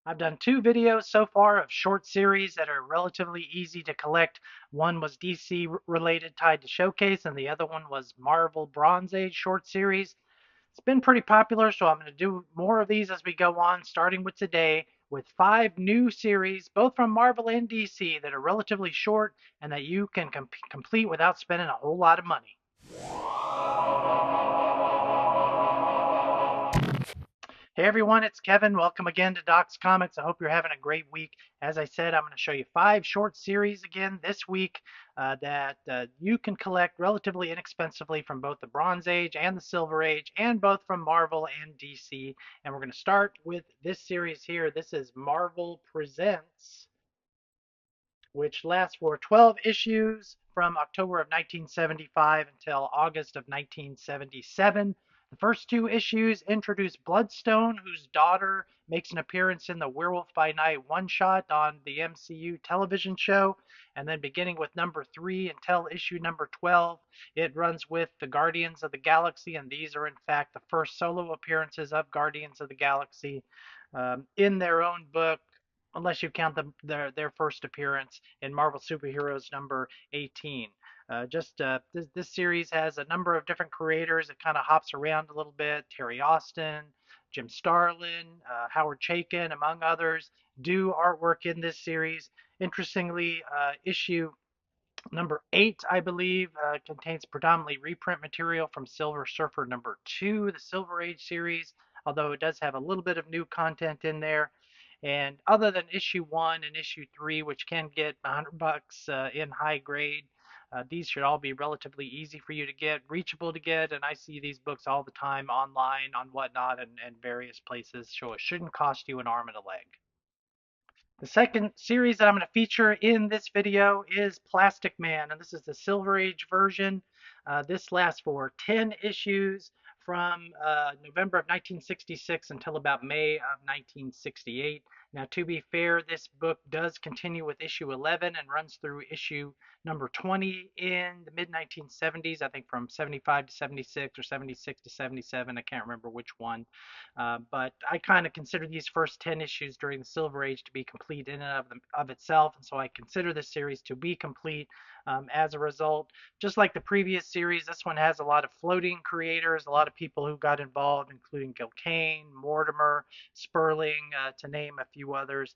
I've done two videos so far of short series that are relatively easy to collect. One was DC related, tied to Showcase, and the other one was Marvel Bronze Age short series. It's been pretty popular, so I'm going to do more of these as we go on, starting with today with five new series, both from Marvel and DC, that are relatively short and that you can complete without spending a whole lot of money. Hey everyone, it's Kevin. Welcome again to Doc's Comics. I hope you're having a great week. As I said, I'm going to show you five short series again this week that you can collect relatively inexpensively from both the Bronze Age and the Silver Age, and both from Marvel and DC. And we're going to start with this series here. This is Marvel Presents, which lasts for 12 issues from October of 1975 until August of 1977. The first two issues introduce Bloodstone, whose daughter makes an appearance in the Werewolf by Night one-shot on the MCU television show. And then beginning with number 3 until issue number 12, it runs with the Guardians of the Galaxy, and these are in fact the first solo appearances of Guardians of the Galaxy in their own book, unless you count their first appearance in Marvel Superheroes number 18. This series has a number of different creators. It kind of hops around a little bit. Terry Austin, Jim Starlin, Howard Chaykin, among others, do artwork in this series. Interestingly, issue number 8, I believe, contains predominantly reprint material from Silver Surfer number 2, the Silver Age series, although it does have a little bit of new content in there. And other than issue 1 and issue 3, which can get $100 in high grade, these should all be relatively easy for you to get, reachable to get, and I see these books all the time online, on whatnot, and various places, so it shouldn't cost you an arm and a leg. The second series that I'm going to feature in this video is Plastic Man, and this is the Silver Age version. This lasts for 10 issues from November of 1966 until about May of 1968. Now, to be fair, this book does continue with issue 11 and runs through issue number 20 in the mid 1970s, I think from 75 to 76 or 76 to 77. I can't remember which one. But I kind of consider these first 10 issues during the Silver Age to be complete in and of itself, and so I consider this series to be complete as a result. Just like the previous series, this one has a lot of floating creators, a lot of people who got involved, including Gil Kane, Mortimer, Sperling, to name a few others.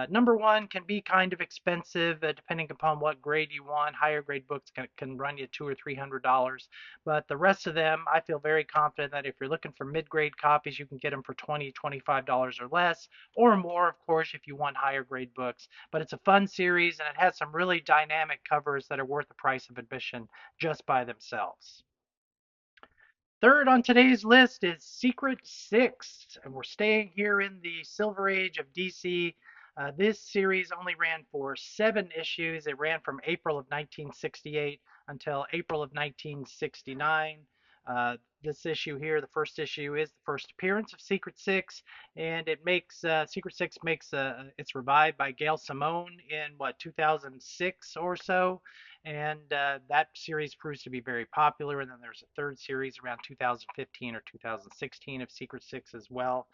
Number 1 can be kind of expensive depending upon what grade you want. Higher grade books can run you $200 or $300, but the rest of them, I feel very confident that if you're looking for mid-grade copies, you can get them for $20, $25 or less, or more, of course, if you want higher grade books. But it's a fun series, and it has some really dynamic covers that are worth the price of admission just by themselves. Third on today's list is Secret Six, and we're staying here in the Silver Age of DC. This series only ran for 7 issues. It ran from April of 1968 until April of 1969. This issue here, the first issue, is the first appearance of Secret Six, and it makes Secret Six makes it's revived by Gail Simone in what 2006 or so, and that series proves to be very popular. And then there's a third series around 2015 or 2016 of Secret Six as well.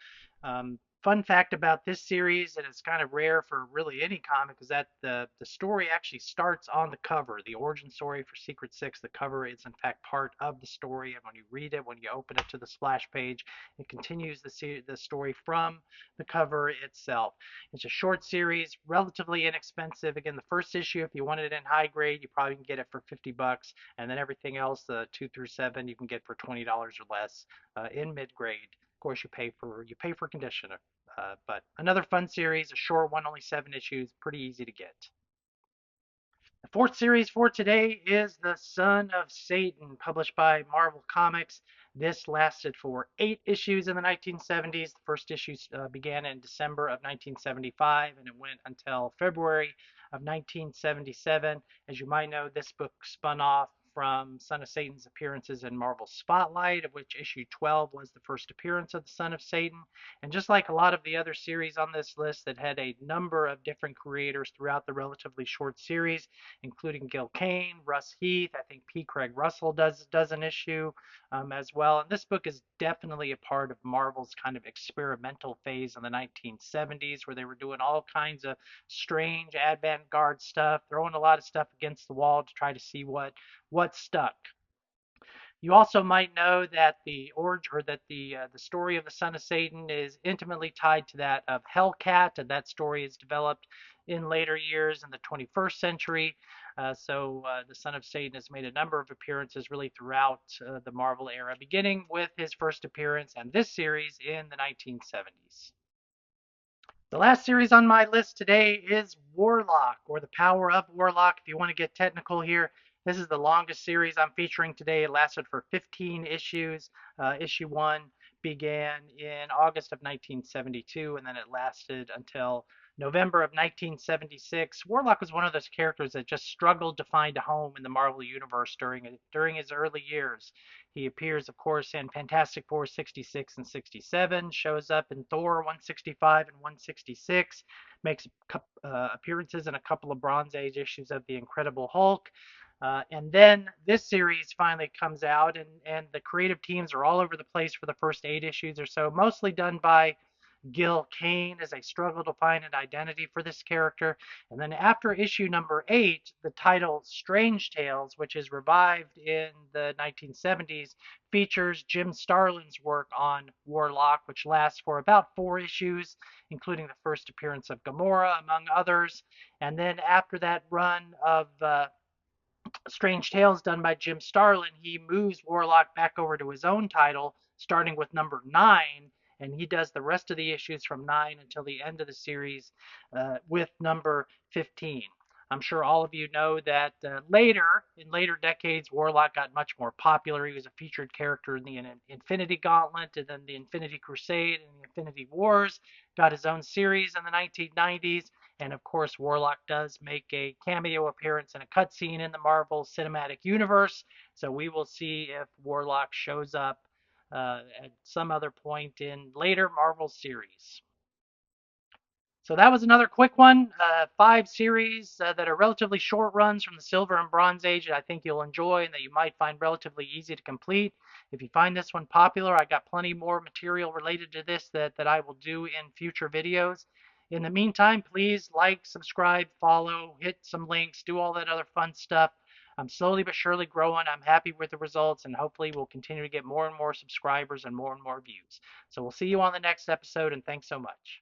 Fun fact about this series, and it's kind of rare for really any comic, is that the story actually starts on the cover. The origin story for Secret Six, the cover is in fact part of the story, and when you read it, when you open it to the splash page, it continues the story from the cover itself. It's a short series, relatively inexpensive. Again, the first issue, if you want it in high grade, you probably can get it for $50, and then everything else, the 2 through 7, you can get for $20 or less in mid grade. Of course, you pay for condition. But another fun series, a short one, only 7 issues, pretty easy to get. The fourth series for today is The Son of Satan, published by Marvel Comics. This lasted for 8 issues in the 1970s. The first issue began in December of 1975, and it went until February of 1977. As you might know, this book spun off from Son of Satan's appearances in Marvel Spotlight, of which issue 12 was the first appearance of the Son of Satan. And just like a lot of the other series on this list that had a number of different creators throughout the relatively short series, including Gil Kane, Russ Heath, I think P. Craig Russell does an issue as well. And this book is definitely a part of Marvel's kind of experimental phase in the 1970s, where they were doing all kinds of strange avant-garde stuff, throwing a lot of stuff against the wall to try to see what stuck. You also might know that the story of the Son of Satan is intimately tied to that of Hellcat, and that story is developed in later years in the 21st century. The Son of Satan has made a number of appearances really throughout the Marvel era, beginning with his first appearance and this series in the 1970s. The last series on my list today is Warlock, or The Power of Warlock, if you want to get technical here. This is the longest series I'm featuring today. It lasted for 15 issues. Issue 1 began in August of 1972, and then it lasted until November of 1976. Warlock was one of those characters that just struggled to find a home in the Marvel Universe during his early years. He appears, of course, in Fantastic Four 66 and 67, shows up in Thor 165 and 166, makes appearances in a couple of Bronze Age issues of The Incredible Hulk. And then this series finally comes out, and the creative teams are all over the place for the first 8 issues or so, mostly done by Gil Kane as they struggle to find an identity for this character. And then after issue number 8, the title Strange Tales, which is revived in the 1970s, features Jim Starlin's work on Warlock, which lasts for about 4 issues, including the first appearance of Gamora, among others. And then after that run of Strange Tales done by Jim Starlin, he moves Warlock back over to his own title, starting with number 9, and he does the rest of the issues from 9 until the end of the series with number 15. I'm sure all of you know that in later decades, Warlock got much more popular. He was a featured character in the Infinity Gauntlet, and then the Infinity Crusade and the Infinity Wars. Got his own series in the 1990s. And of course, Warlock does make a cameo appearance in a cutscene in the Marvel Cinematic Universe. So we will see if Warlock shows up at some other point in later Marvel series. So that was another quick one. 5 series that are relatively short runs from the Silver and Bronze Age that I think you'll enjoy and that you might find relatively easy to complete. If you find this one popular, I got plenty more material related to this that I will do in future videos. In the meantime, please like, subscribe, follow, hit some links, do all that other fun stuff. I'm slowly but surely growing. I'm happy with the results, and hopefully we'll continue to get more and more subscribers and more views. So we'll see you on the next episode, and thanks so much.